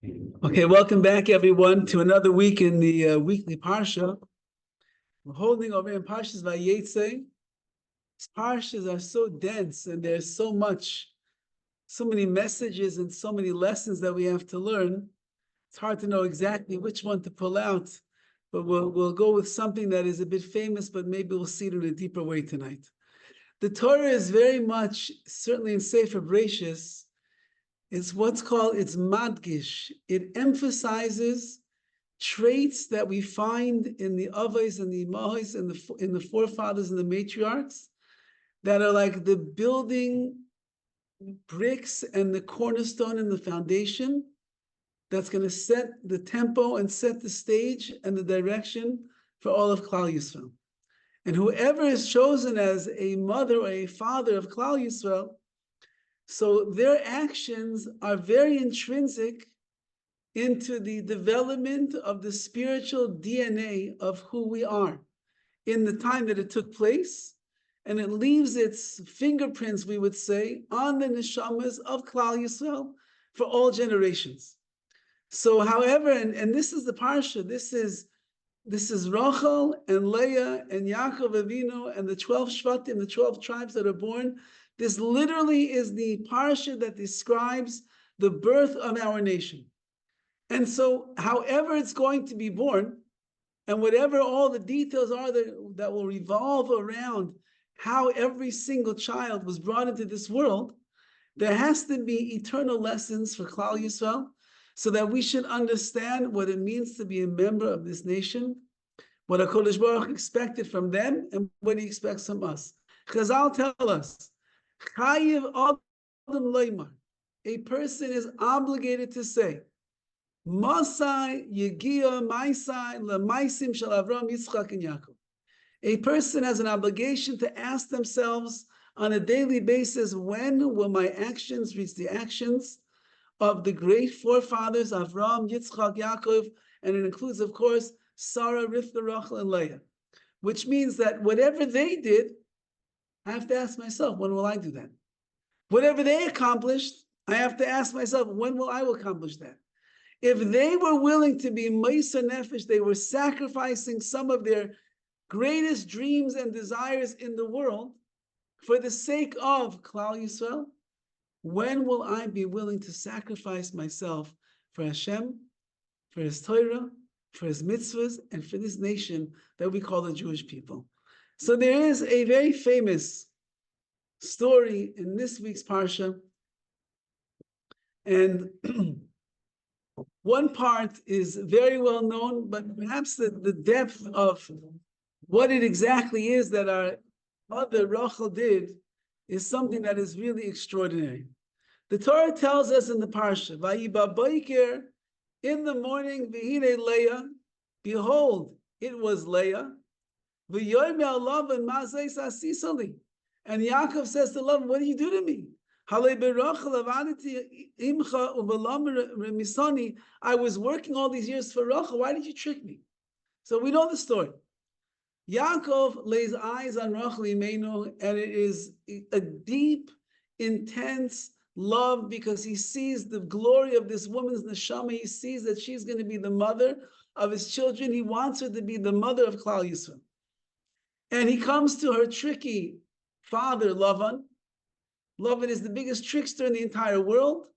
Okay, welcome back everyone to another week in the weekly Parsha. We're holding over in PARSHAS VAYEITZEI. Parshas are so dense and there's so many messages and so many lessons that we have to learn. It's hard to know exactly which one to pull out, but we'll go with something that is a bit famous, but maybe we'll see it in a deeper way tonight. The Torah is very much, certainly in Sefer Bereshis, it's madgish. It emphasizes traits that we find in the avos and the imahos and in the forefathers and the matriarchs that are like the building bricks and the cornerstone and the foundation that's going to set the tempo and set the stage and the direction for all of Klal Yisrael. And whoever is chosen as a mother or a father of Klal Yisrael, so their actions are very intrinsic into the development of the spiritual DNA of who we are in the time that it took place, and it leaves its fingerprints, we would say, on the neshamas of Klal Yisrael for all generations. So, however, and this is the parsha, this is Rachel and Leah and Yaakov Avinu and the 12 Shvatim, the 12 tribes that are born. This literally is the parsha that describes the birth of our nation. And so, however it's going to be born, and whatever all the details are that will revolve around how every single child was brought into this world, there has to be eternal lessons for Klal Yisrael, so that we should understand what it means to be a member of this nation, what HaKadosh Baruch Hu expected from them, and what he expects from us. Chazal tell us, Chayiv Adam Leimar, a person is obligated to say, Masai Yegia Maisai LeMaisim Shel Avram Yitzchak and Yaakov. A person has an obligation to ask themselves on a daily basis, when will my actions reach the actions of the great forefathers Avram, Yitzchak, Yaakov, and it includes, of course, Sarah, Rivka, Rachel, and Leah, which means that whatever they did, I have to ask myself, when will I do that? Whatever they accomplished, I have to ask myself, when will I accomplish that? If they were willing to be Meiser Nefesh, they were sacrificing some of their greatest dreams and desires in the world for the sake of Klal Yisrael, when will I be willing to sacrifice myself for Hashem, for His Torah, for His mitzvahs, and for this nation that we call the Jewish people? So there is a very famous story in this week's Parsha, and one part is very well known, but perhaps the depth of what it exactly is that our mother Rachel did is something that is really extraordinary. The Torah tells us in the Parsha, Vayiba Boiker, in the morning, V'hine Leah, behold, it was Leah, V'yoyme Lavan Mazei Sasisali. And Yaakov says to Lavan, what do you do to me? I was working all these years for Rachel. Why did you trick me? So we know the story. Yaakov lays eyes on Rachel Imenu, and it is a deep, intense love because he sees the glory of this woman's neshama. He sees that she's going to be the mother of his children. He wants her to be the mother of Klal Yisrael. And he comes to her tricky father, Lavan. Lavan is the biggest trickster in the entire world,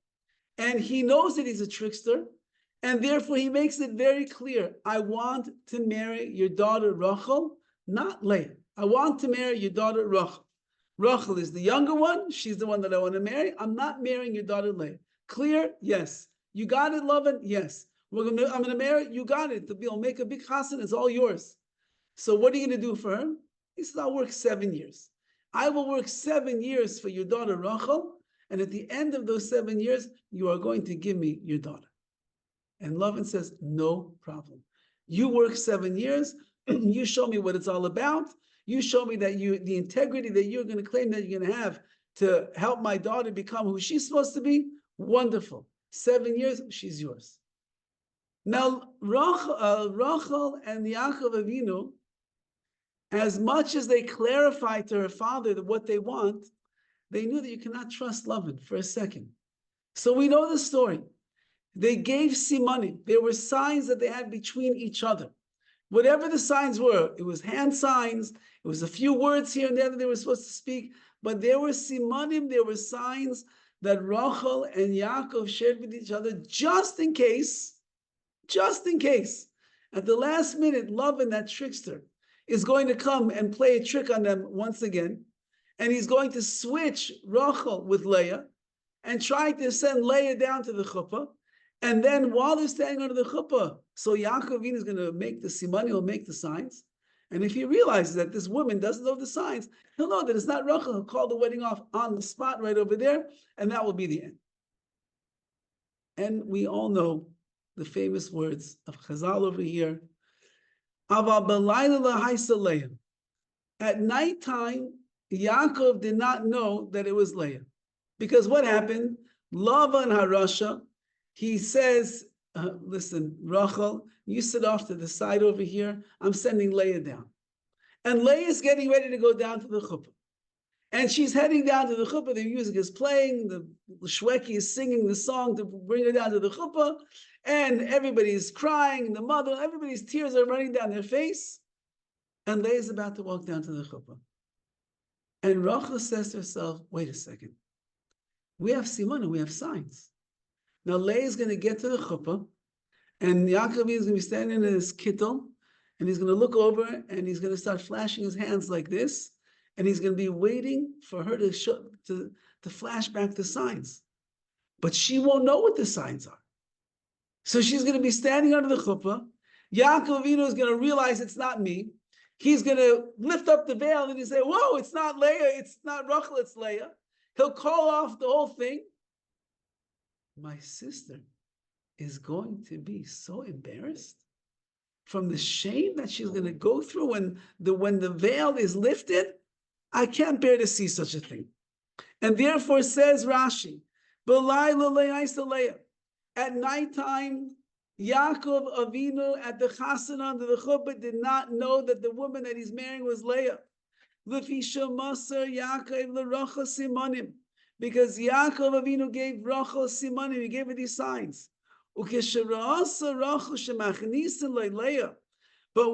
and he knows that he's a trickster, and therefore he makes it very clear, I want to marry your daughter Rachel, not Leah. I want to marry your daughter Rachel. Rachel is the younger one, she's the one that I want to marry. I'm not marrying your daughter Leah. Clear? Yes. You got it, Lavan? Yes. I'm going to marry, you got it. We'll make a big chassan, it's all yours. So what are you going to do for her? He says, I'll work 7 years. I will work 7 years for your daughter Rachel, and at the end of those 7 years, you are going to give me your daughter. And Lavan says, no problem. You work 7 years, you show me what it's all about, you show me that the integrity that you're going to claim that you're going to have to help my daughter become who she's supposed to be, wonderful. 7 years, she's yours. Now, Rachel and Yaakov Avinu, as much as they clarified to her father that what they want, they knew that you cannot trust Lavan for a second. So we know the story. They gave simanim. There were signs that they had between each other. Whatever the signs were, it was hand signs, it was a few words here and there that they were supposed to speak, but there were simanim, there were signs that Rachel and Yaakov shared with each other just in case, at the last minute, Lavan, that trickster, is going to come and play a trick on them once again, and he's going to switch Rachel with Leah and try to send Leah down to the chuppah. And then while they're standing under the chuppah, so Yaakov is going to make the simani, he'll make the signs. And if he realizes that this woman doesn't know the signs, he'll know that it's not Rachel. He'll call the wedding off on the spot right over there, and that will be the end. And we all know the famous words of Chazal over here. At nighttime, Yaakov did not know that it was Leah. Because what happened? Lavan Harasha, he says, listen, Rachel, you sit off to the side over here. I'm sending Leah down. And Leah is getting ready to go down to the chuppah. And she's heading down to the chuppah. The music is playing. The shweki is singing the song to bring her down to the chuppah. And everybody's crying. The mother, everybody's tears are running down their face. And Leah is about to walk down to the chuppah. And Rachel says to herself, wait a second. We have siman, we have signs. Now Leah is going to get to the chuppah, and Yaakov is going to be standing in his kittel, and he's going to look over, and he's going to start flashing his hands like this, and he's going to be waiting for her to flash back the signs. But she won't know what the signs are. So she's going to be standing under the chuppah. Yaakov is going to realize it's not me. He's going to lift up the veil, and he say, whoa, it's not Leah, it's not Rachel, it's Leah. He'll call off the whole thing. My sister is going to be so embarrassed from the shame that she's going to go through when the veil is lifted. I can't bear to see such a thing. And therefore says Rashi, at nighttime, Yaakov Avinu at the chasana under the chuppah did not know that the woman that he's marrying was Leah. Because Yaakov Avinu gave Rachel simanim, he gave her these signs. But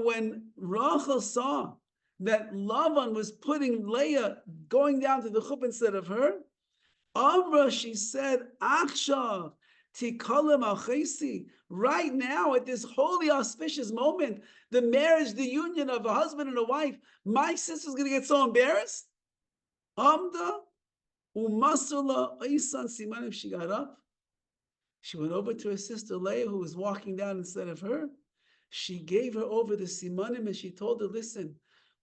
when Rachel saw that Lavan was putting Leah going down to the chuppah instead of her, Amra, she said, Achshav, tikalim al-chesi. Right now, at this holy, auspicious moment, the marriage, the union of a husband and a wife, my sister's going to get so embarrassed. Amda umasula isan simanim. She got up. She went over to her sister Leah, who was walking down instead of her. She gave her over the simanim, and she told her, listen,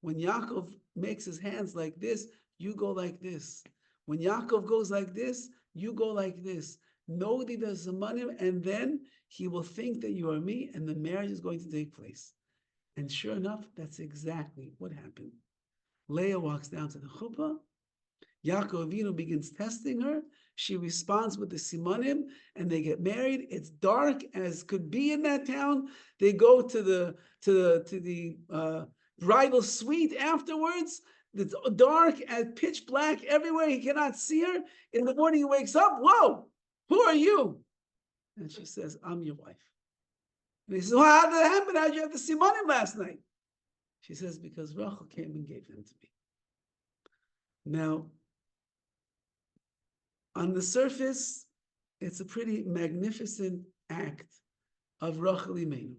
when Yaakov makes his hands like this, you go like this. When Yaakov goes like this, you go like this. Know the simanim, and then he will think that you are me, and the marriage is going to take place. And sure enough, that's exactly what happened. Leah walks down to the chuppah. Yaakov Avinu begins testing her. She responds with the simanim, and they get married. It's dark as could be in that town. They go to the bridal suite afterwards. It's dark and pitch black everywhere. He cannot see her. In the morning, he wakes up. Whoa, who are you? And she says, I'm your wife. And he says, well, how did that happen? How did you have the simanim last night? She says, because Rachel came and gave them to me. Now, on the surface, it's a pretty magnificent act of Rachel Imenu.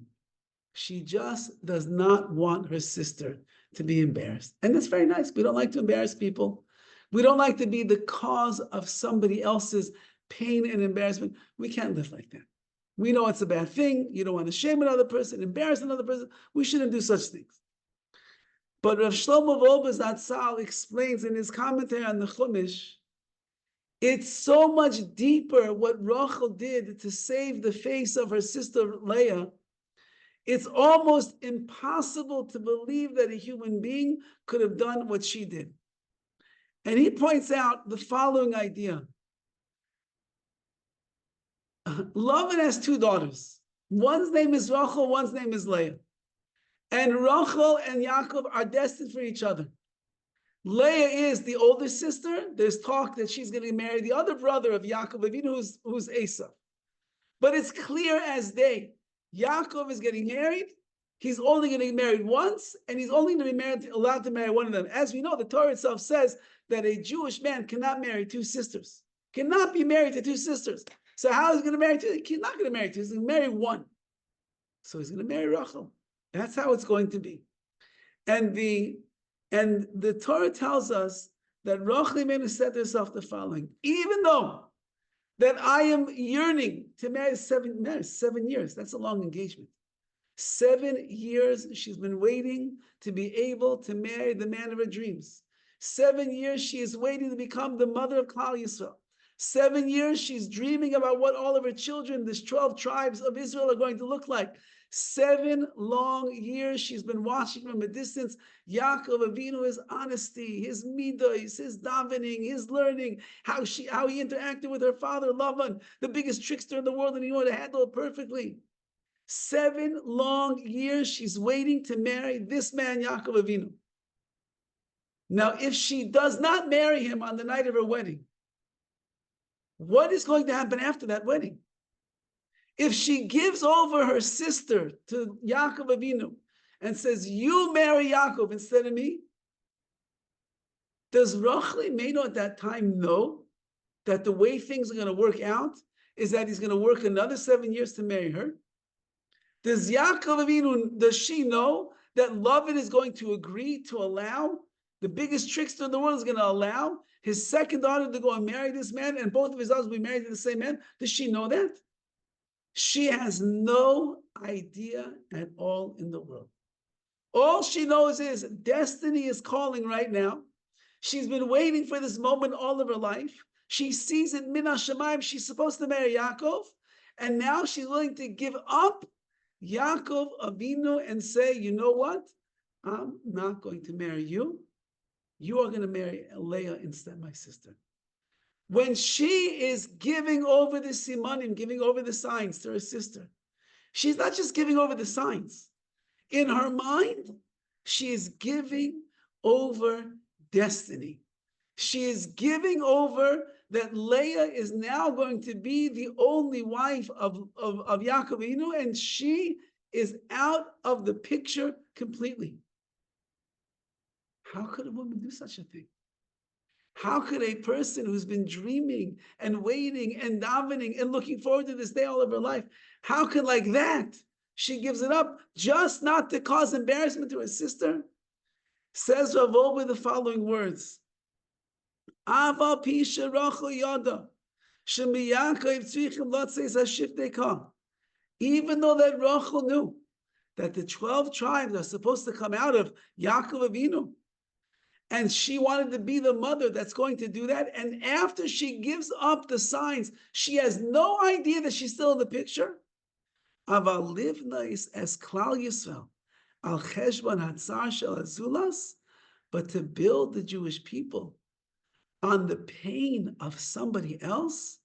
She just does not want her sister to be embarrassed. And that's very nice. We don't like to embarrass people. We don't like to be the cause of somebody else's pain and embarrassment. We can't live like that. We know it's a bad thing. You don't want to shame another person, embarrass another person. We shouldn't do such things. But Rav Shlomo Wolbe Zatzal explains in his commentary on the Chumash, it's so much deeper what Rachel did to save the face of her sister Leah. It's almost impossible to believe that a human being could have done what she did. And he points out the following idea. Lavan has two daughters. One's name is Rachel, one's name is Leah. And Rachel and Yaakov are destined for each other. Leah is the older sister. There's talk that she's going to marry the other brother of Yaakov Avinu, who's Esau. But it's clear as day. Yaakov is getting married. He's only going to get married once, and he's only going to be allowed to marry one of them. As we know, the Torah itself says that a Jewish man cannot marry two sisters, cannot be married to two sisters. So how is he going to marry two? He's not going to marry two. He's going to marry one. So he's going to marry Rachel. That's how it's going to be. And the Torah tells us that Rachel Imenu said to herself the following: even though that I am yearning to marry 7 years, that's a long engagement. 7 years she's been waiting to be able to marry the man of her dreams. 7 years she is waiting to become the mother of Klal Yisrael. 7 years she's dreaming about what all of her children, these 12 tribes of Israel, are going to look like. 7 long years she's been watching from a distance Yaakov Avinu, his honesty, his midos, his davening, his learning, how he interacted with her father Lavan, the biggest trickster in the world, and he knew how to handle it perfectly. 7 long years she's waiting to marry this man, Yaakov Avinu. Now, if she does not marry him on the night of her wedding, what is going to happen after that wedding? If she gives over her sister to Yaakov Avinu and says, you marry Yaakov instead of me, does Rachel Imenu at that time know that the way things are going to work out is that he's going to work another 7 years to marry her? Does Yaakov Avinu, does she know that Dovid is going to agree to allow, the biggest trickster in the world is going to allow his second daughter to go and marry this man, and both of his daughters will be married to the same man? Does she know that? She has no idea at all in the world. All she knows is destiny is calling right now. She's been waiting for this moment all of her life. She sees it min hashamayim. She's supposed to marry Yaakov, and now she's willing to give up Yaakov Avinu and say, you know what? I'm not going to marry you. You are going to marry Leah instead, my sister. When she is giving over the simanim, giving over the signs to her sister, she's not just giving over the signs. In her mind, she is giving over destiny. She is giving over that Leah is now going to be the only wife of Yaakov Avinu, and she is out of the picture completely. How could a woman do such a thing? How could a person who's been dreaming and waiting and davening and looking forward to this day all of her life, how could like that she gives it up just not to cause embarrassment to her sister? Says Rabbi with the following words: Aval pisha Rachel yada shemiyakov tzrichim lotzes hashiftei. Even though that Rachel knew that the 12 tribes are supposed to come out of Yaakov Avinu, and she wanted to be the mother that's going to do that. And after she gives up the signs, she has no idea that she's still in the picture. Aval livnais as Klal Yisrael al cheshbon hatzar shel azulas, but to build the Jewish people on the pain of somebody else,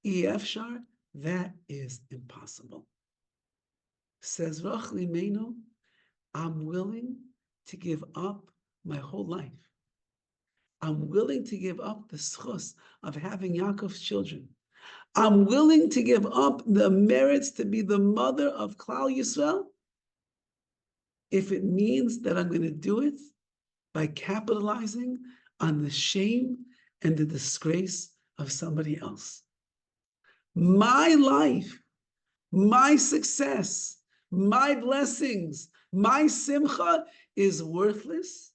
efshar, that is impossible. Says Rachel Imenu, I'm willing to give up my whole life. I'm willing to give up the schus of having Yaakov's children. I'm willing to give up the merits to be the mother of Klal Yisrael if it means that I'm going to do it by capitalizing on the shame and the disgrace of somebody else. My life, my success, my blessings, my simcha is worthless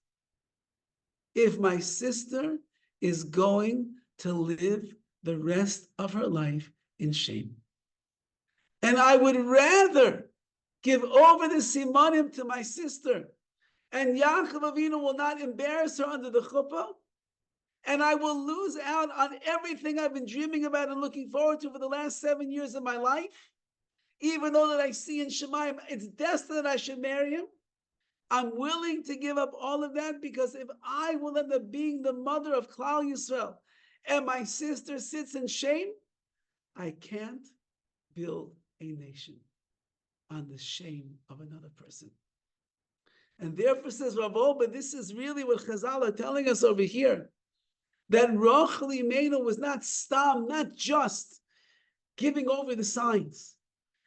if my sister is going to live the rest of her life in shame. And I would rather give over the simanim to my sister, and Yaakov Avinu will not embarrass her under the chuppah, and I will lose out on everything I've been dreaming about and looking forward to for the last 7 years of my life, even though that I see in Shemayim it's destined that I should marry him. I'm willing to give up all of that, because if I will end up being the mother of Klal Yisrael and my sister sits in shame, I can't build a nation on the shame of another person. And therefore, says Rabbi, but this is really what Chazal are telling us over here, that Rachel Imenu was not stam, not just giving over the signs.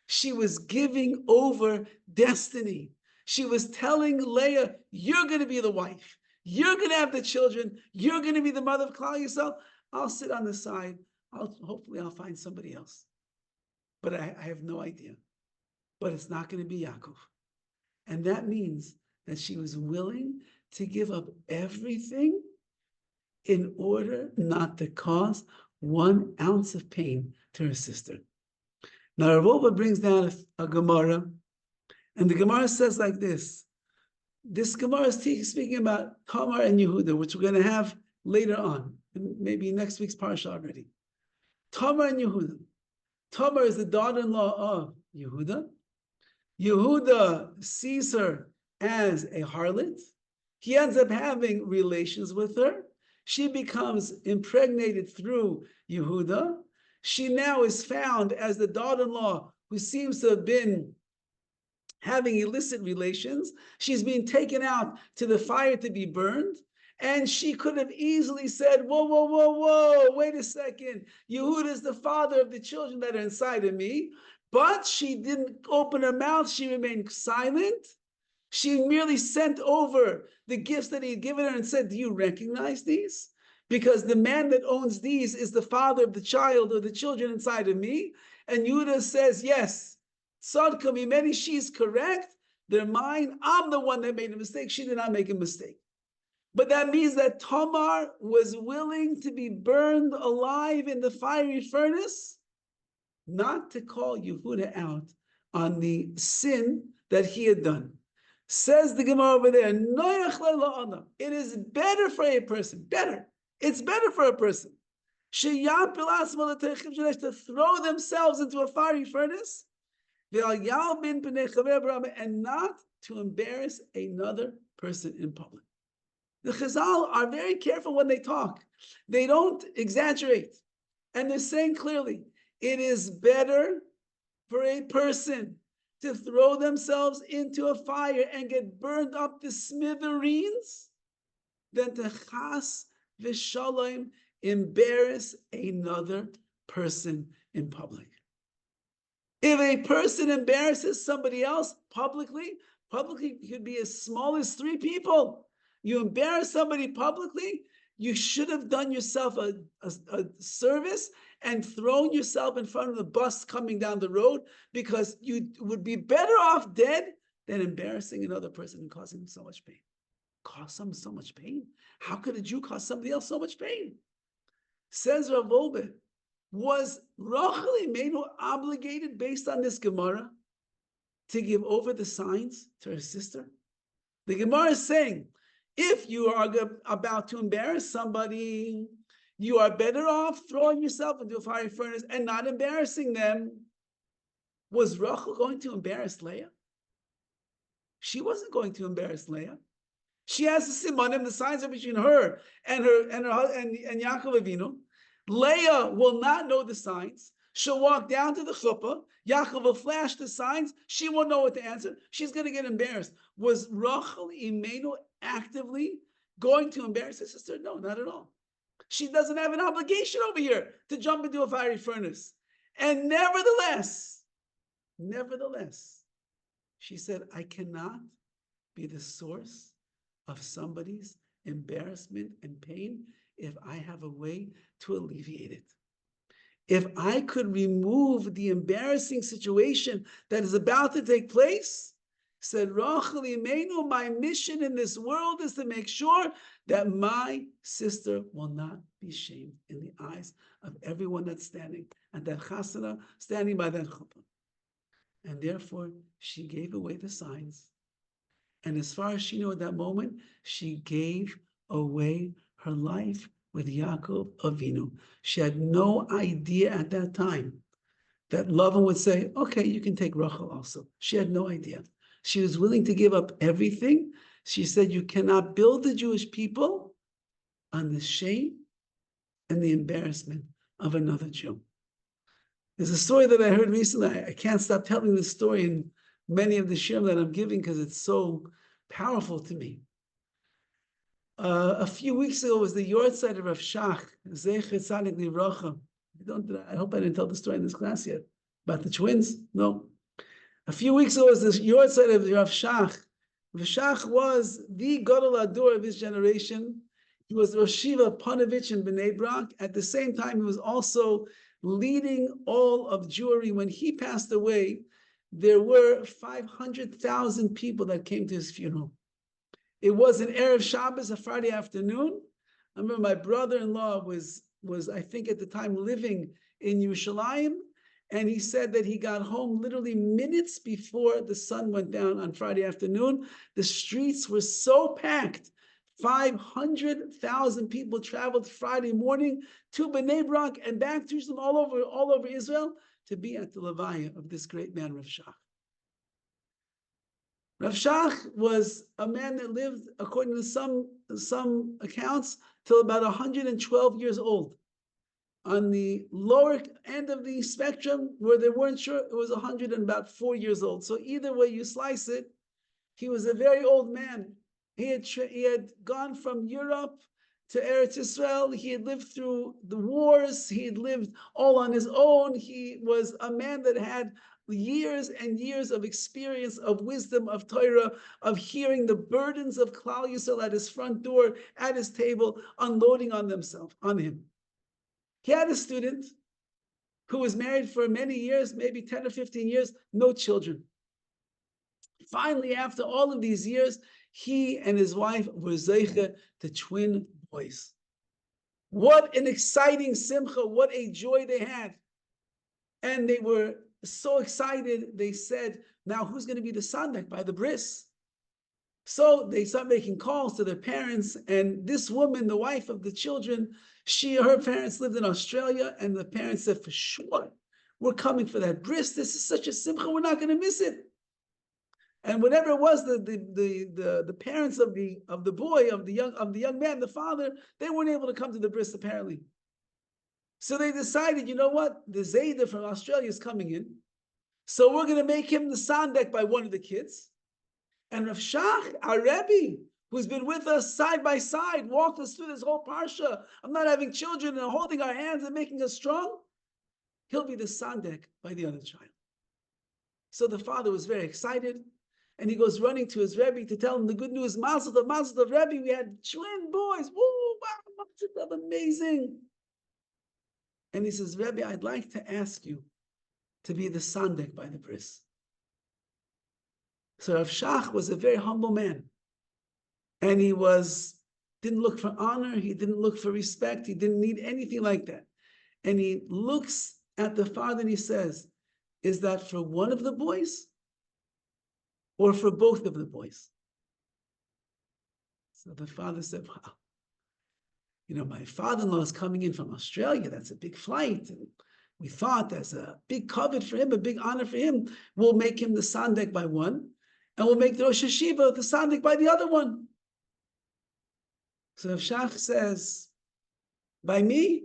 She was giving over destiny. She was telling Leah, you're going to be the wife. You're going to have the children. You're going to be the mother of Klal Yisrael. I'll sit on the side. Hopefully I'll find somebody else. But I have no idea. But it's not going to be Yaakov. And that means that she was willing to give up everything in order not to cause 1 ounce of pain to her sister. Now, Rabbi brings down a Gemara, and the Gemara says like this. This Gemara is speaking about Tamar and Yehuda, which we're going to have later on, maybe next week's Parsha already. Tamar and Yehuda. Tamar is the daughter-in-law of Yehuda. Yehuda sees her as a harlot. He ends up having relations with her. She becomes impregnated through Yehuda. She now is found as the daughter-in-law who seems to have been having illicit relations. She's being taken out to the fire to be burned. And she could have easily said, whoa, whoa, whoa, whoa, wait a second. Yehuda is the father of the children that are inside of me. But she didn't open her mouth. She remained silent. She merely sent over the gifts that he had given her and said, do you recognize these? Because the man that owns these is the father of the child or the children inside of me. And Yehuda says, yes, Tzadka Mimeni, she's correct. They're mine. I'm the one that made a mistake. She did not make a mistake. But that means that Tamar was willing to be burned alive in the fiery furnace, not to call Yehuda out on the sin that he had done. Says the Gemara over there, it is better for a person, it's better for a person to throw themselves into a fiery furnace and not to embarrass another person in public. The Chazal are very careful when they talk. They don't exaggerate. And they're saying clearly, it is better for a person to throw themselves into a fire and get burned up to smithereens than to chas v'shalom, embarrass another person in public. If a person embarrasses somebody else publicly could be as small as 3 people. You embarrass somebody publicly, you should have done yourself a service and thrown yourself in front of the bus coming down the road, because you would be better off dead than embarrassing another person and causing them so much pain. Cause them so much pain? How could a Jew cause somebody else so much pain? Says Rav Dovid, was Rachel Imenu obligated based on this Gemara to give over the signs to her sister? The Gemara is saying, if you are about to embarrass somebody, you are better off throwing yourself into a fiery furnace and not embarrassing them. Was Rachel going to embarrass Leah? She wasn't going to embarrass Leah. She has the simanim, the signs are between her and Yaakov Avinu. Leah will not know the signs. She'll walk down to the chuppah. Yaakov will flash the signs. She won't know what to answer. She's going to get embarrassed. Was Rachel Imenu actively going to embarrass her sister? No, not at all. She doesn't have an obligation over here to jump into a fiery furnace. And nevertheless, she said, I cannot be the source of somebody's embarrassment and pain if I have a way to alleviate it. If I could remove the embarrassing situation that is about to take place, said Rachel Imenu, my mission in this world is to make sure that my sister will not be shamed in the eyes of everyone that's standing at that chasana, standing by that chuppah. And therefore, she gave away the signs. And as far as she knew at that moment, she gave away her life with Yaakov Avinu. She had no idea at that time that Lavan would say, okay, you can take Rachel also. She had no idea. She was willing to give up everything. She said, you cannot build the Jewish people on the shame and the embarrassment of another Jew. There's a story that I heard recently. I can't stop telling this story in many of the shirim that I'm giving because it's so powerful to me. A few weeks ago was the Yortzeit of Rav Shach, Zecher Tzadik Livracha, I hope I didn't tell the story in this class yet about the twins. No. A few weeks ago was the Yortzeit of Rav Shach. Rav Shach was the Gadol Ador of his generation. He was Rosh Yeshiva Panovich in Bnei Brak. At the same time, he was also leading all of Jewry. When he passed away, there were 500,000 people that came to his funeral. It was an Erev Shabbos, a Friday afternoon. I remember my brother-in-law was I think at the time living in Yerushalayim, and he said that he got home literally minutes before the sun went down on Friday afternoon. The streets were so packed. 500,000 people traveled Friday morning to Bnei Brak and back to Jerusalem, all over Israel, to be at the Levaya of this great man, Rav Shach. Rav Shach was a man that lived, according to some accounts, till about 112 years old. On the lower end of the spectrum, where they weren't sure, it was 104 years old. So either way you slice it, he was a very old man. He had gone from Europe to Eretz Yisrael. He had lived through the wars. He had lived all on his own. He was a man that had years and years of experience, of wisdom, of Torah, of hearing the burdens of Klal Yisrael at his front door, at his table, unloading on him. He had a student who was married for many years, maybe 10 or 15 years, no children. Finally, after all of these years, he and his wife were zeicha to twin boys. What an exciting simcha, what a joy they had. And they were so excited, they said, now who's going to be the sandak by the bris? So they start making calls to their parents, and this woman, the wife of the children, her parents lived in Australia, and the parents said, for sure, we're coming for that bris. This is such a simcha, we're not going to miss it. And whatever it was, the parents of the boy, of the young man, the father, they weren't able to come to the bris apparently. So they decided, you know what? The Zayda from Australia is coming in, so we're going to make him the sandek by one of the kids. And Rav Shach, our Rabbi, who's been with us side by side, walked us through this whole parsha of not having children and holding our hands and making us strong, he'll be the sandek by the other child. So the father was very excited. And he goes running to his Rebbe to tell him the good news. Mazel tov, Rebbe, we had twin boys. Woo, wow, mazel tov, amazing. And he says, Rebbe, I'd like to ask you to be the sandek by the bris. So Rav Shach was a very humble man. And he didn't look for honor. He didn't look for respect. He didn't need anything like that. And he looks at the father and he says, is that for one of the boys? Or for both of the boys? So the father said, wow, my father-in-law is coming in from Australia. That's a big flight. And we thought that's a big covet for him, a big honor for him. We'll make him the sandek by one, and we'll make the Rosh Yeshiva the sandek by the other one. So Rav Shach says, by me,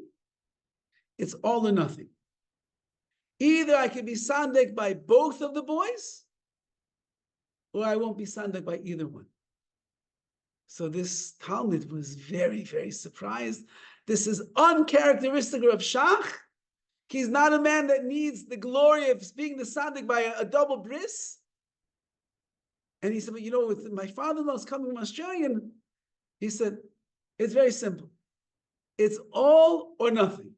it's all or nothing. Either I can be sandek by both of the boys, or I won't be sandak by either one. So this Talmud was very, very surprised. This is uncharacteristic of Shach. He's not a man that needs the glory of being the sandak by a double bris. And he said, but with my father-in-law's coming from Australia, he said, it's very simple. It's all or nothing.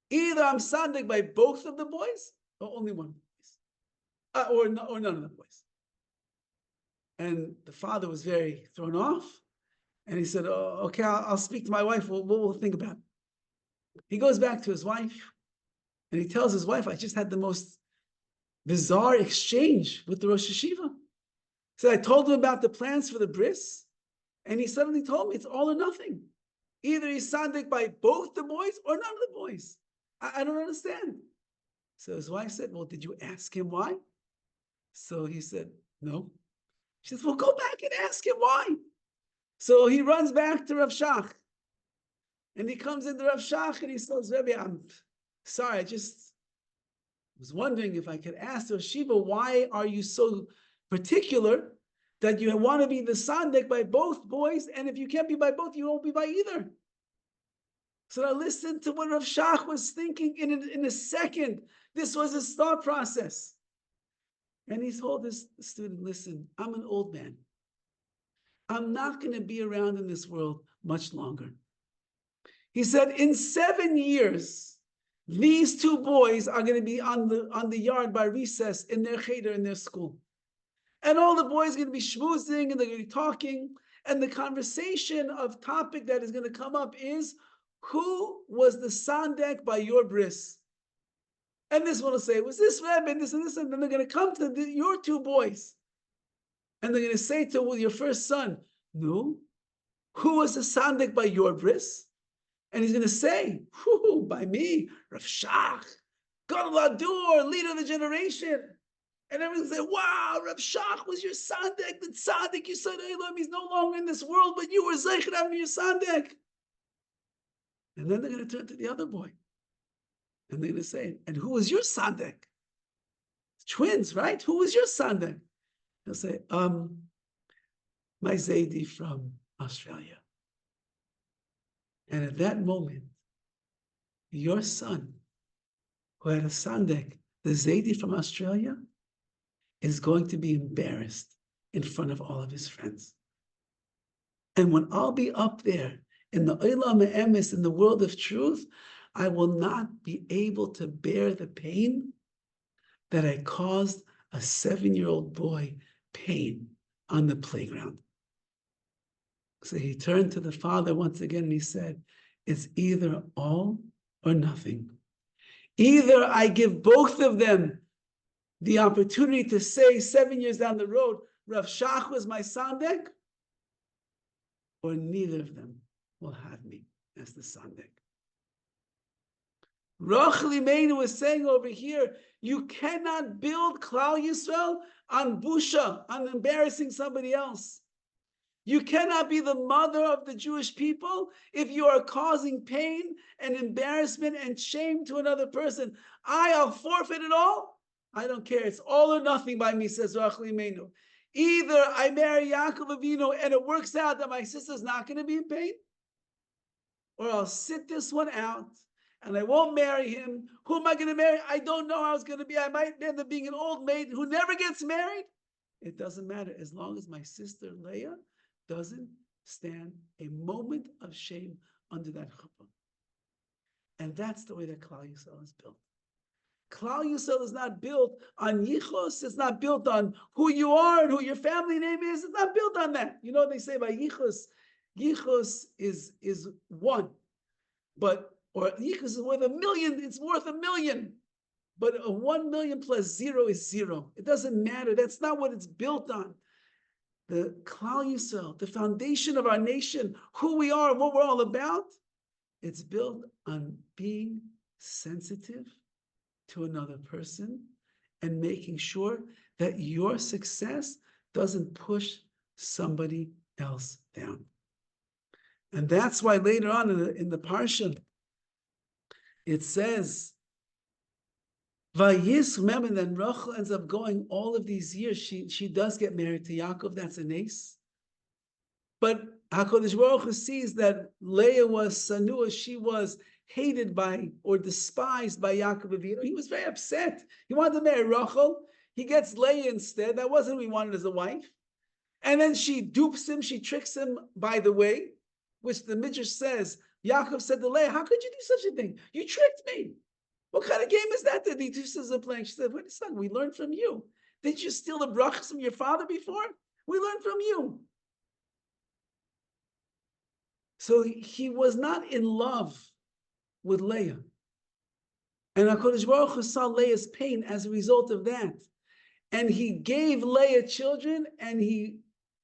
Either I'm sandak by both of the boys, or only one of the boys. Or none of the boys. And the father was very thrown off. And he said, oh, okay, I'll speak to my wife. We'll think about it. He goes back to his wife. And he tells his wife, I just had the most bizarre exchange with the Rosh Yeshiva. So I told him about the plans for the bris. And he suddenly told me it's all or nothing. Either he's sandik by both the boys or none of the boys. I don't understand. So his wife said, well, did you ask him why? So he said, no. She says, well, go back and ask him why. So he runs back to Rav Shach. And he comes into Rav Shach and he says, Rebbe, I'm sorry, I just was wondering if I could ask the Shiva, why are you so particular that you want to be the sandek by both boys? And if you can't be by both, you won't be by either. So now listen to what Rav Shach was thinking in a second. This was his thought process. And he told his student, listen, I'm an old man. I'm not going to be around in this world much longer. He said, in 7 years, these two boys are going to be on the yard by recess in their cheder, in their school. And all the boys are going to be schmoozing and they're going to be talking. And the conversation of topic that is going to come up is, who was the sandek by your bris? And this one will say, was this Rabbi, and this, and then they're going to come to your two boys. And they're going to say to your first son, no, who was the sandek by your bris? And he's going to say, by me, Rav Shach, Gadol Hadur, leader of the generation. And everyone's going to say, wow, Rav Shach was your sandek, the tzaddik, you said, he's no longer in this world, but you were zeicher having your sandek. And then they're going to turn to the other boy. And they're going to say, and who was your sandek? Twins, right? Who was your sandek? He'll say, my Zaidi from Australia. And at that moment, your son, who had a sandek, the Zaidi from Australia, is going to be embarrassed in front of all of his friends. And when I'll be up there in the Olam Emes, in the world of truth, I will not be able to bear the pain that I caused a 7-year-old boy pain on the playground. So he turned to the father once again and he said, it's either all or nothing. Either I give both of them the opportunity to say 7 years down the road, Rav Shach was my sandek, or neither of them will have me as the sandek. Rachel Imeinu was saying over here, you cannot build Klal Yisrael on busha, on embarrassing somebody else. You cannot be the mother of the Jewish people if you are causing pain and embarrassment and shame to another person. I'll forfeit it all. I don't care. It's all or nothing by me, says Rachel Imeinu. Either I marry Yaakov Avinu and it works out that my sister's not going to be in pain, or I'll sit this one out and I won't marry him. Who am I going to marry? I don't know how it's going to be. I might end up being an old maid who never gets married. It doesn't matter as long as my sister Leah doesn't stand a moment of shame under that chuppah. And that's the way that Klal Yisrael is built. Klal Yisrael is not built on yichus. It's not built on who you are and who your family name is. It's not built on that. You know what they say by yichus? Yichus is one, or yichus is worth 1,000,000. It's worth 1,000,000. But a 1,000,000 plus 0 is 0. It doesn't matter. That's not what it's built on. The Klal Yisrael, the foundation of our nation, who we are and what we're all about, it's built on being sensitive to another person and making sure that your success doesn't push somebody else down. And that's why later on in the Parsha, it says, Vayis, remember, then Rachel ends up going all of these years. She does get married to Yaakov. That's an ace. But HaKadosh Baruch Hu sees that Leah was sanua. She was hated by or despised by Yaakov Avinu. He was very upset. He wanted to marry Rachel. He gets Leah instead. That wasn't what he wanted as a wife. And then she dupes him. She tricks him, by the way, which the Midrash says, Yaakov said to Leah, how could you do such a thing? You tricked me. What kind of game is that the two sisters are playing? She said, wait, son, we learned from you. Didn't you steal the brachas from your father before? We learned from you. So he was not in love with Leah. And HaKadosh Baruch Hu saw Leah's pain as a result of that. And he gave Leah children, and he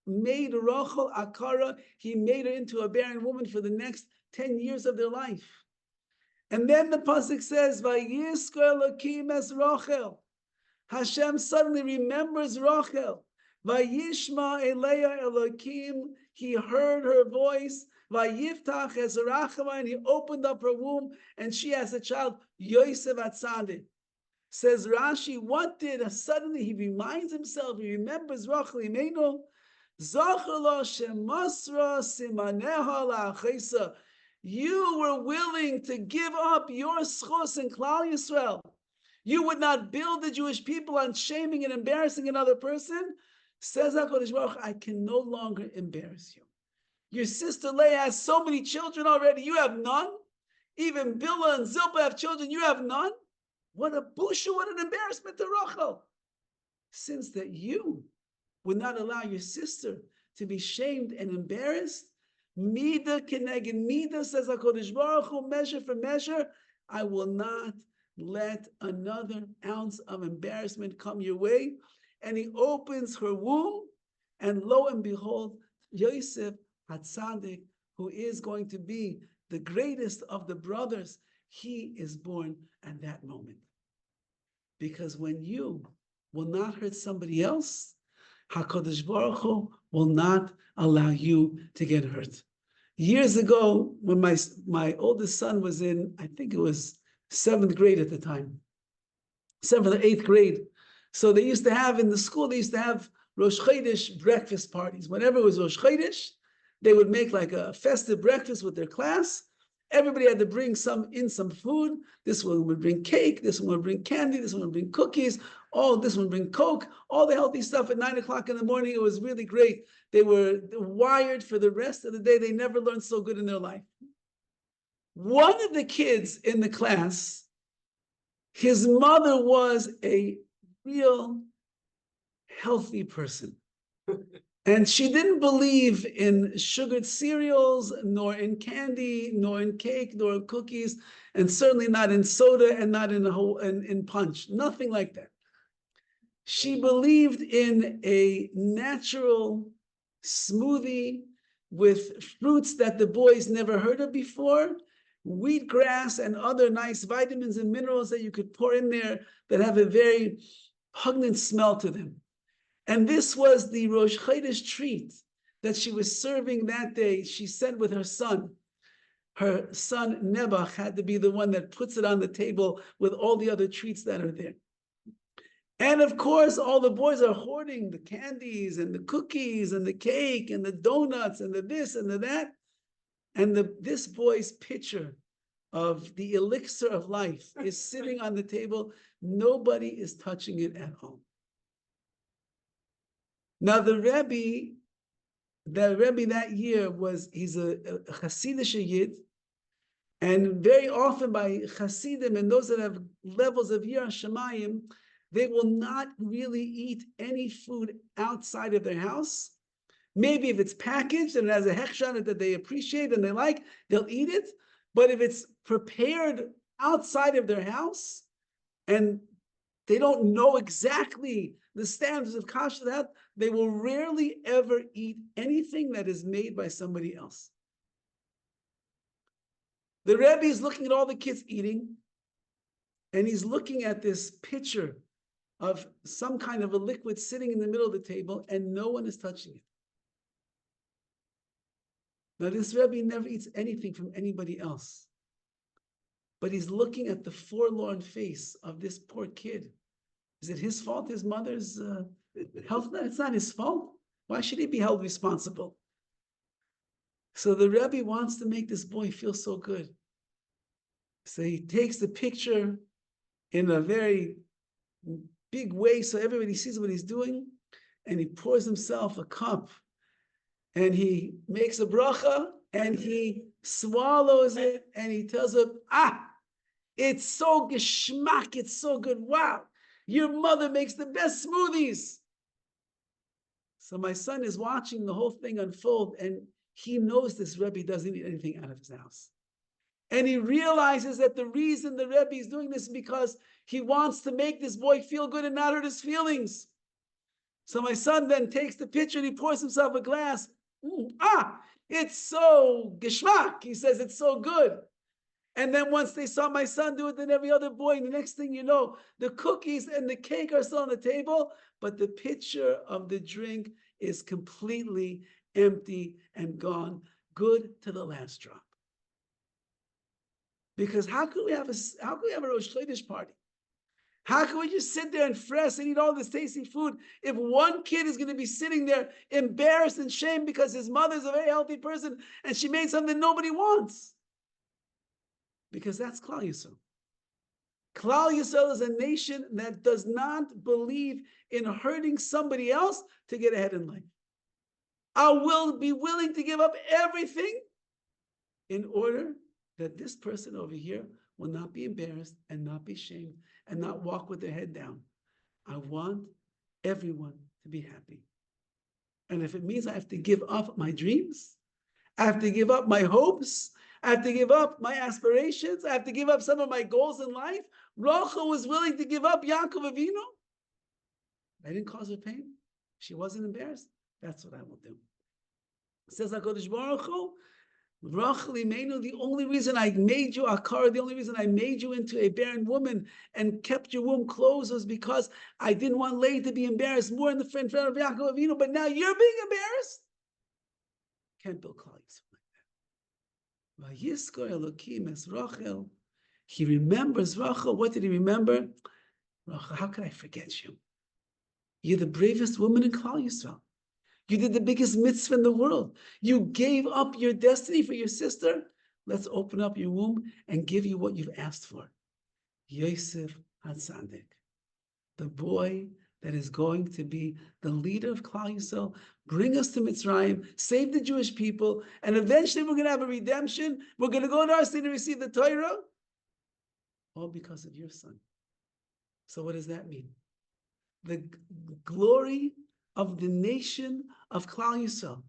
made Rachel Akara, he made her into a barren woman for the next 10 years of their life. And then the pasuk says, "Vayizkor Elokim es Rachel." Hashem suddenly remembers Rachel. Vayishma Eleah Elokim. He heard her voice. Vayiftach es Rachama, and he opened up her womb, and she has a child, Yosef Atzadik. Says Rashi, what did suddenly he reminds himself? He remembers Rachel Imenu. Zachar lo shemasra simaneha la'achesa. You were willing to give up your schos in Klal Yisrael. You would not build the Jewish people on shaming and embarrassing another person. Says HaKadosh Baruch Hu, I can no longer embarrass you. Your sister Leah has so many children already. You have none. Even Bilhah and Zilpah have children. You have none. What a busha, what an embarrassment to Rachel. Since that you would not allow your sister to be shamed and embarrassed, Mida keneged Mida, says HaKadosh Baruch Hu, measure for measure, I will not let another ounce of embarrassment come your way. And he opens her womb, and lo and behold, Yosef HaTzadik, who is going to be the greatest of the brothers, he is born at that moment. Because when you will not hurt somebody else, HaKadosh Baruch Hu will not allow you to get hurt. Years ago, when my oldest son was in, I think it was 7th grade at the time, 7th or 8th grade. So they used to have in the school, they used to have Rosh Chodesh breakfast parties. Whenever it was Rosh Chodesh, they would make like a festive breakfast with their class. Everybody had to bring some food. This one would bring cake. This one would bring candy. This one would bring cookies. This one would bring Coke. All the healthy stuff at 9 o'clock in the morning. It was really great. They were wired for the rest of the day. They never learned so good in their life. One of the kids in the class, his mother was a real healthy person. And she didn't believe in sugared cereals, nor in candy, nor in cake, nor in cookies, and certainly not in soda and not in punch. Nothing like that. She believed in a natural smoothie with fruits that the boys never heard of before, wheatgrass and other nice vitamins and minerals that you could pour in there that have a very pungent smell to them. And this was the Rosh Chodesh treat that she was serving that day. She said with her son. Her son Nebuch had to be the one that puts it on the table with all the other treats that are there. And of course, all the boys are hoarding the candies and the cookies and the cake and the donuts and the this and the that. And this boy's pitcher of the elixir of life is sitting on the table. Nobody is touching it at all. Now the Rabbi that year he's a Hasidic Yid, and very often by Hasidim and those that have levels of Yiras Shamayim, they will not really eat any food outside of their house. Maybe if it's packaged and it has a hechsher on it that they appreciate and they like, they'll eat it. But if it's prepared outside of their house and they don't know exactly the standards of kashrut, they will rarely ever eat anything that is made by somebody else. The Rebbe is looking at all the kids eating, and he's looking at this pitcher of some kind of a liquid sitting in the middle of the table, and no one is touching it. Now, this Rebbe never eats anything from anybody else, but he's looking at the forlorn face of this poor kid. Is it his fault, his mother's health? No, it's not his fault. Why should he be held responsible? So the Rebbe wants to make this boy feel so good. So he takes the picture in a very big way so everybody sees what he's doing, and he pours himself a cup, and he makes a bracha, and he swallows it, and he tells him, it's so geschmack, it's so good. Wow, your mother makes the best smoothies. So my son is watching the whole thing unfold, and he knows this Rebbe doesn't eat anything out of his house. And he realizes that the reason the Rebbe is doing this is because he wants to make this boy feel good and not hurt his feelings. So my son then takes the pitcher and he pours himself a glass. It's so geschmack. He says it's so good. And then once they saw my son do it, then every other boy, and the next thing you know, the cookies and the cake are still on the table, but the pitcher of the drink is completely empty and gone, good to the last drop. Because how could we have a Rosh Chodesh party? How can we just sit there and fresh and eat all this tasty food if one kid is going to be sitting there embarrassed and shamed because his mother's a very healthy person and she made something nobody wants? because that's Klal Yisrael. Klal Yisrael is a nation that does not believe in hurting somebody else to get ahead in life. I will be willing to give up everything in order that this person over here will not be embarrassed and not be shamed and not walk with their head down. I want everyone to be happy. And if it means I have to give up my dreams, I have to give up my hopes, I have to give up my aspirations, I have to give up some of my goals in life. Rachel was willing to give up Yaakov Avinu. I didn't cause her pain. She wasn't embarrassed. That's what I will do. Says HaKadosh Baruch Hu, Rachel Imenu, the only reason I made you Akar, the only reason I made you into a barren woman and kept your womb closed was because I didn't want Leah to be embarrassed more in front of Yaakov Avinu, but now you're being embarrassed. Can't build Klal Yisrael like that. Vayiskor Elokim es Rachel. He remembers Rachel. What did he remember? Rachel, how could I forget you? You're the bravest woman in Klal Yisrael. You did the biggest mitzvah in the world. You gave up your destiny for your sister. Let's open up your womb and give you what you've asked for. Yosef HaTzadik, the boy that is going to be the leader of Klal Yisrael, bring us to Mitzrayim, save the Jewish people, and eventually we're going to have a redemption. We're going to go to our city to receive the Torah, all because of your son. So what does that mean? The glory of the nation of Klal Yisrael,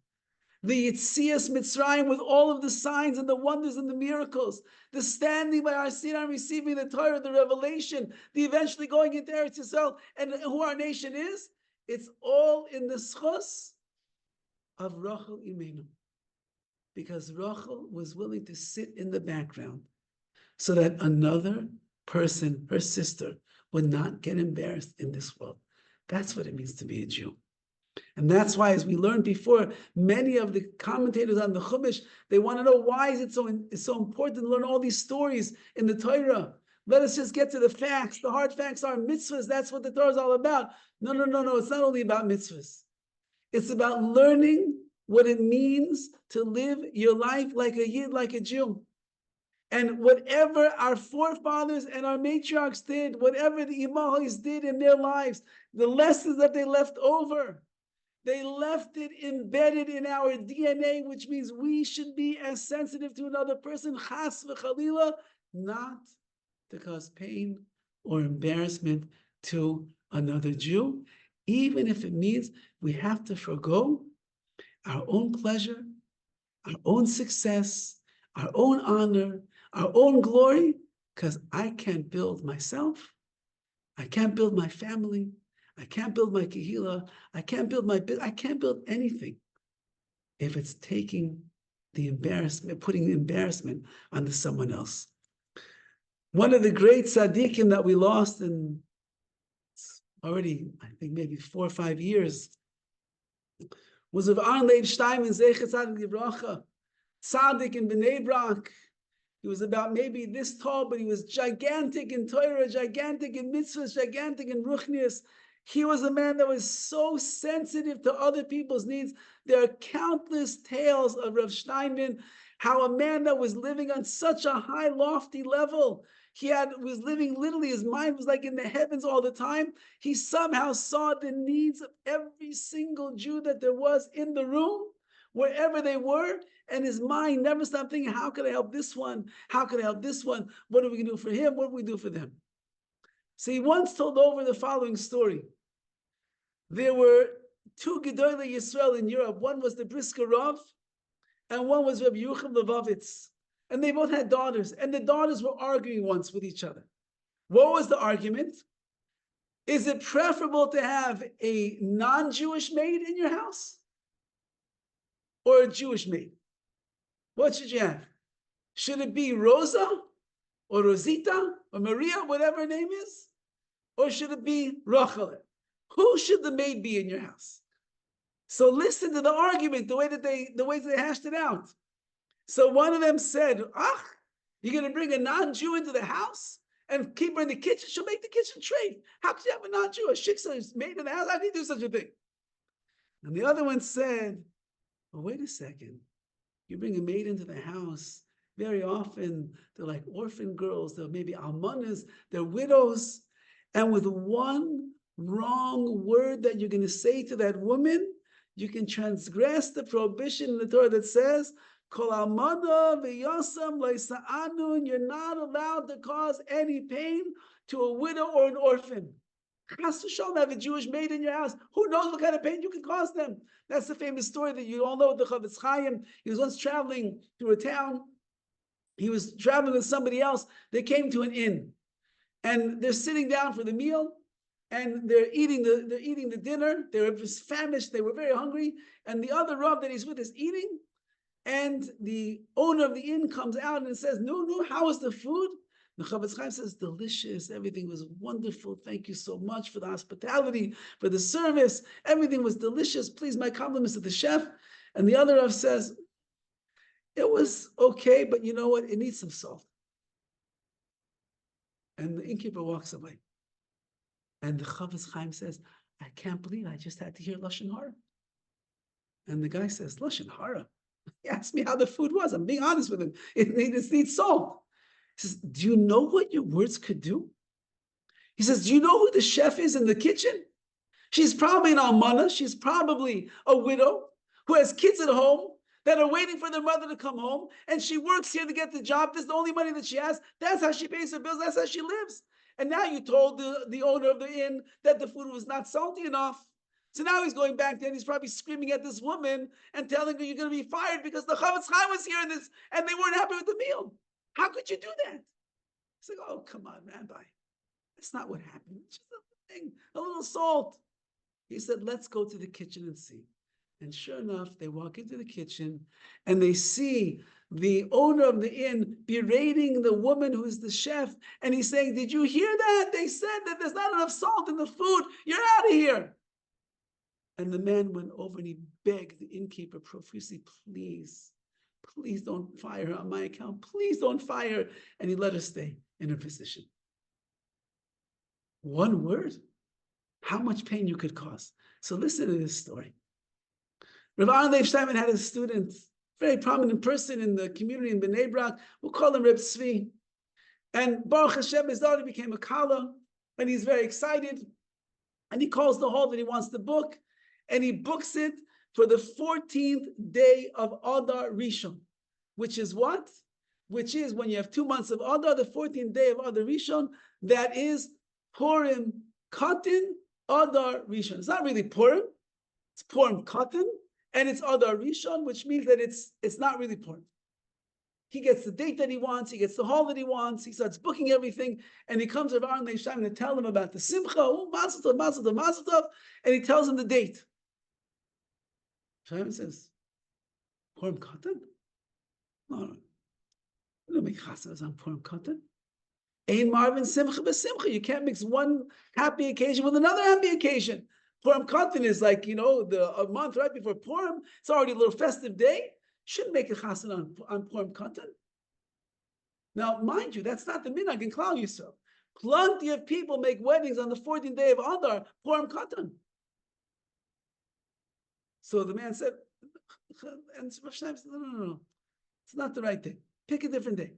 the Yitzias Mitzrayim with all of the signs and the wonders and the miracles, the standing by our Sinai and receiving the Torah, the revelation, the eventually going into Eretz Yisrael, and who our nation is, it's all in the schos of Rachel Imenu. Because Rachel was willing to sit in the background so that another person, her sister, would not get embarrassed in this world. That's what it means to be a Jew. And that's why, as we learned before, many of the commentators on the Chumash, they want to know why is it so important to learn all these stories in the Torah. Let us just get to the facts. The hard facts are mitzvahs. That's what the Torah is all about. No. It's not only about mitzvahs. It's about learning what it means to live your life like a Yid, like a Jew. And whatever our forefathers and our matriarchs did, whatever the Imahos did in their lives, the lessons that they left over, they left it embedded in our DNA, which means we should be as sensitive to another person, chas v'chalila, not to cause pain or embarrassment to another Jew, even if it means we have to forgo our own pleasure, our own success, our own honor, our own glory, because I can't build myself, I can't build my family, I can't build my kehillah, I can't build anything if it's taking the embarrassment, putting the embarrassment onto someone else. One of the great tzaddikim that we lost in already, I think maybe 4 or 5 years, was of Arn Leib Steinman, Zecher Tzaddik Livracha, tzaddik in Bnei Brak. He was about maybe this tall, but he was gigantic in Torah, gigantic in mitzvahs, gigantic in ruchnius. He was a man that was so sensitive to other people's needs. There are countless tales of Rav Steinman, how a man that was living on such a high, lofty level, was living literally, his mind was like in the heavens all the time. He somehow saw the needs of every single Jew that there was in the room, wherever they were, and his mind never stopped thinking, how can I help this one? How can I help this one? What are we going to do for him? What do we do for them? So he once told over the following story. There were 2 Gedolei Yisrael in Europe. One was the Brisker Rav, and one was Rabbi Yucham Levovitz. And they both had daughters, and the daughters were arguing once with each other. What was the argument? Is it preferable to have a non-Jewish maid in your house or a Jewish maid? What should you have? Should it be Rosa or Rosita or Maria, whatever her name is? Or should it be Rachel? Who should the maid be in your house? So listen to the argument, the way that they hashed it out. So one of them said, you're going to bring a non-Jew into the house and keep her in the kitchen? She'll make the kitchen trade. How could you have a non-Jew, a shiksa maid in the house? How can you do such a thing? And the other one said, well, wait a second. You bring a maid into the house very often they're like orphan girls, they're maybe almanas, they're widows. And with one wrong word that you're going to say to that woman, you can transgress the prohibition in the Torah that says, Kol almana v'yosam le'sa'anun, you're not allowed to cause any pain to a widow or an orphan. Chas v'shalom, have a Jewish maid in your house. Who knows what kind of pain you can cause them? That's the famous story that you all know, the Chavetz Chaim. He was once traveling through a town. He was traveling with somebody else. They came to an inn, and they're sitting down for the meal, and they're eating the dinner. They were famished. They were very hungry. And the other Rav that he's with is eating, and the owner of the inn comes out and says, "No, how was the food?" The Chavetz Chaim says, "Delicious. Everything was wonderful. Thank you so much for the hospitality, for the service. Everything was delicious. Please, my compliments to the chef." And the other Rav says, "It was okay, but you know what? It needs some salt." And the innkeeper walks away. And the Chavetz Chaim says, "I can't believe I just had to hear Lashon Hara." And the guy says, "Lashon Hara?" He asked me how the food was. I'm being honest with him. It needs salt. He says, "Do you know what your words could do?" He says, "Do you know who the chef is in the kitchen? She's probably an almana. She's probably a widow who has kids at home that are waiting for their mother to come home. And she works here to get the job. This is the only money that she has. That's how she pays her bills. That's how she lives. And now you told the owner of the inn that the food was not salty enough. So now he's going back there and he's probably screaming at this woman and telling her, you're going to be fired because the Chavetz Chaim was here and they weren't happy with the meal. How could you do that?" He's like, "Oh, come on, Rabbi. That's not what happened. It's just a thing, a little salt." He said, "Let's go to the kitchen and see." And sure enough, they walk into the kitchen and they see the owner of the inn berating the woman who's the chef. And he's saying, "Did you hear that? They said that there's not enough salt in the food. You're out of here." And the man went over and he begged the innkeeper profusely, "Please don't fire her on my account. Please don't fire her." And he let her stay in her position. One word, how much pain you could cause. So listen to this story. Rabbi Leib Steinman had a student, very prominent person in the community in Bnei Brak. We'll call him Reb Tzvi. And Baruch Hashem, his daughter became a Kala, and he's very excited. And he calls the hall that he wants to book, and he books it for the 14th day of Adar Rishon, which is what? Which is when you have 2 months of Adar, the 14th day of Adar Rishon, that is Purim Katan Adar Rishon. It's not really Purim, it's Purim Katan, and it's Adar Rishon, which means that it's not really Purim. He gets the date that he wants, he gets the hall that he wants, he starts booking everything, and he comes to Rabbi Leib Steinman to tell him about the Simcha, Mazel Tov, Mazel Tov, Mazel Tov, and he tells him the date. Shaiman says, "Purim Katan? No. We don't make chasanas on Purim Katan. Ein Marvin Simcha b'Simcha. You can't mix one happy occasion with another happy occasion. Purim Katan is like, a month right before Purim. It's already a little festive day. Shouldn't make a chasana on Purim Katan." Now, mind you, that's not the minhag in Klal Yisrael. Plenty of people make weddings on the 14th day of Adar, Purim Katan. So the man said, and Rav Steinman said, no. It's not the right day. Pick a different day.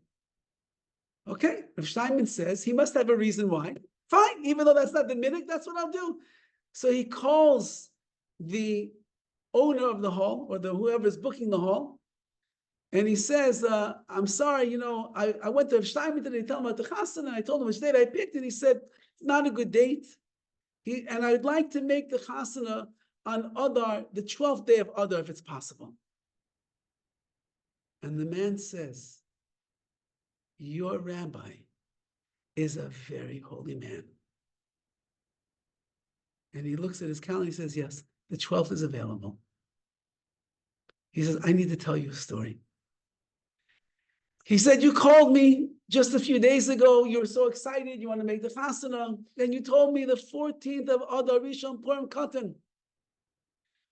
Okay, Rav Steinman says he must have a reason why. Fine, even though that's not the minhag, that's what I'll do. So he calls the owner of the hall, or whoever's booking the hall, and he says, "I'm sorry, I went to Rav Steinman today to tell him about the chasana, and I told him which date I picked, and he said, it's not a good date. And I'd like to make the chasana on Adar, the 12th day of Adar, if it's possible." And the man says, "Your rabbi is a very holy man." And he looks at his calendar and he says, "Yes, the 12th is available." He says, "I need to tell you a story." He said, "You called me just a few days ago. You were so excited. You want to make the chasana. And you told me the 14th of Adar Rishon Purim Katan.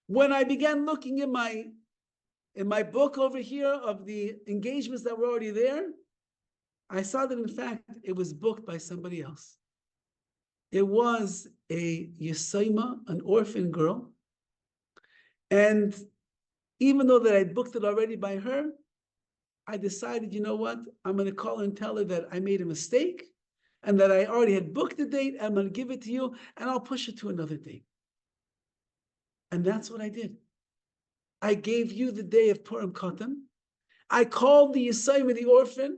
When I began looking in my book over here of the engagements that were already there, I saw that in fact it was booked by somebody else. It was a Yesaima, an orphan girl. And even though that I booked it already by her, I decided, you know what? I'm going to call her and tell her that I made a mistake and that I already had booked the date. I'm going to give it to you and I'll push it to another date. And that's what I did. I gave you the day of Purim Katan. I called the Yisayim, the orphan.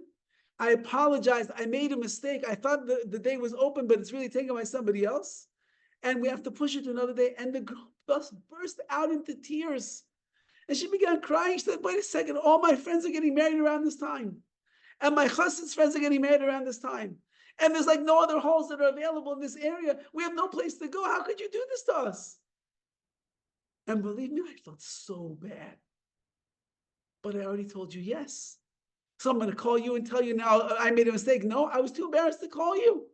I apologized. I made a mistake. I thought the day was open, but it's really taken by somebody else. And we have to push it to another day. And the girl just burst out into tears. And she began crying. She said, wait a second, all my friends are getting married around this time. And my chassid's friends are getting married around this time. And there's like no other halls that are available in this area. We have no place to go. How could you do this to us? And believe me, I felt so bad. But I already told you yes. So I'm going to call you and tell you now I made a mistake. No, I was too embarrassed to call you.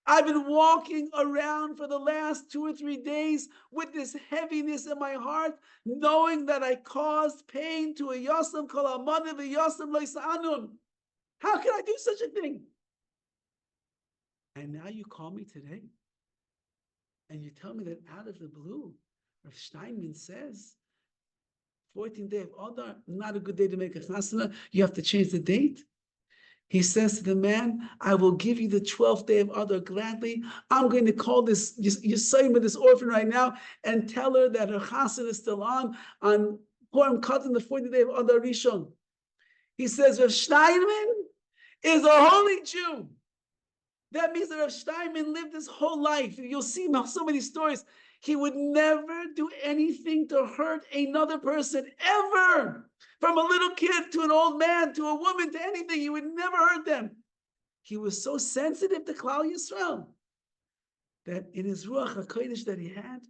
I've been walking around for the last 2 or 3 days with this heaviness in my heart, knowing that I caused pain to a Yosem kol amana v'Yosem lo yisa'anun. How can I do such a thing? And now you call me today, and you tell me that out of the blue, Rav Steinman says, 14th day of Adar, not a good day to make a chasana. You have to change the date. He says to the man, I will give you the 12th day of Adar gladly. I'm going to call this Yisayim, this orphan right now, and tell her that her chasana is still on Purim Katan, the 40th day of Adar Rishon. He says, Rav Steinman is a holy Jew. That means that Rav Steinman lived his whole life. You'll see so many stories. He would never do anything to hurt another person, ever. From a little kid to an old man to a woman to anything, he would never hurt them. He was so sensitive to Klal Yisrael that in his Ruach HaKodesh that he had,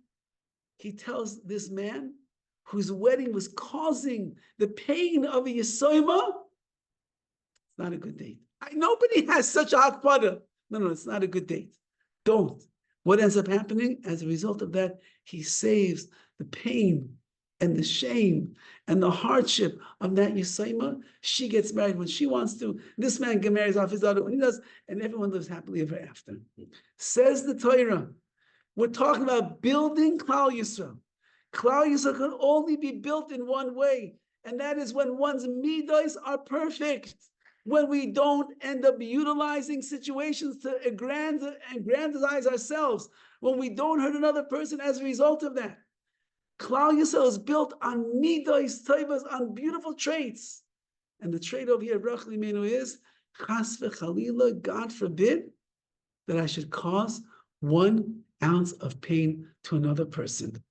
he tells this man whose wedding was causing the pain of a Yisoima, it's not a good date. Nobody has such a hakpada. No, it's not a good date. Don't. What ends up happening as a result of that? He saves the pain and the shame and the hardship of that Yisayma. She gets married when she wants to. This man gets married off his daughter when he does, and everyone lives happily ever after. Says the Torah, we're talking about building Klal Yisrael. Klal Yisrael can only be built in one way, and that is when one's midos are perfect. When we don't end up utilizing situations to aggrandize ourselves, when we don't hurt another person as a result of that. Klal Yisrael is built on midos tovos, on beautiful traits. And the trait over here, Brach Limenu, is chas v'chalila, God forbid, that I should cause 1 ounce of pain to another person.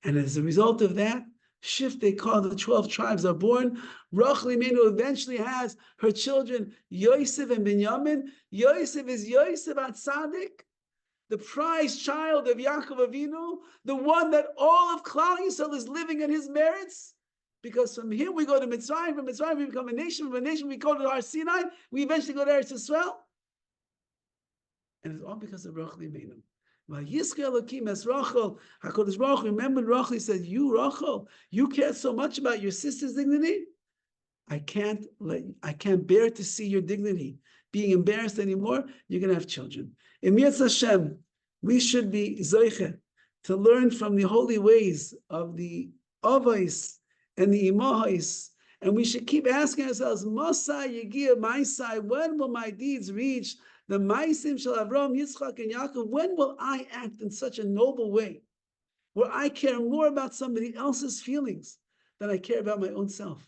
And as a result of that, shift they call the 12 tribes are born. Rachel Imenu eventually has her children Yosef and Binyamin. Yosef is Yosef HaTzadik, the prized child of Yaakov Avinu, the one that all of Klal Yisrael is living in his merits. Because from him we go to Mitzrayim, from Mitzrayim we become a nation, from a nation we go to Har Sinai, we eventually go to Eretz Yisrael. And it's all because of Rachel Imenu. HaKadosh Baruch Hu remembered Rachel. He said, you, Rachel, you cared so much about your sister's dignity. I can't bear to see your dignity being embarrassed anymore. You're going to have children. In Mitzvah Hashem, we should be zoiche to learn from the holy ways of the avos and the imahos, and we should keep asking ourselves, Masai Yegia Maisai, when will my deeds reach the Maisim Shel Avram, Yitzchak, and Yaakov? When will I act in such a noble way, where I care more about somebody else's feelings than I care about my own self?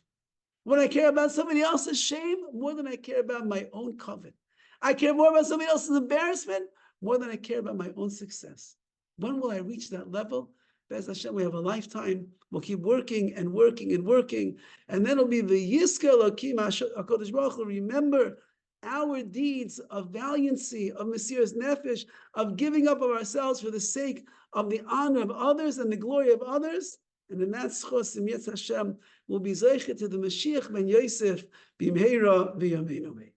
When I care about somebody else's shame more than I care about my own covet. I care more about somebody else's embarrassment more than I care about my own success. When will I reach that level? Be'ez Hashem, we have a lifetime. We'll keep working and working and working, and then it'll be the Yizkeh Elokim HaKadosh Baruch Hu. Remember our deeds of valiancy, of Mesiras Nefesh, of giving up of ourselves for the sake of the honor of others and the glory of others. And in that schos, Yetz Hashem will be zeiche to the Mashiach ben Yosef b'imheira v'yameinu.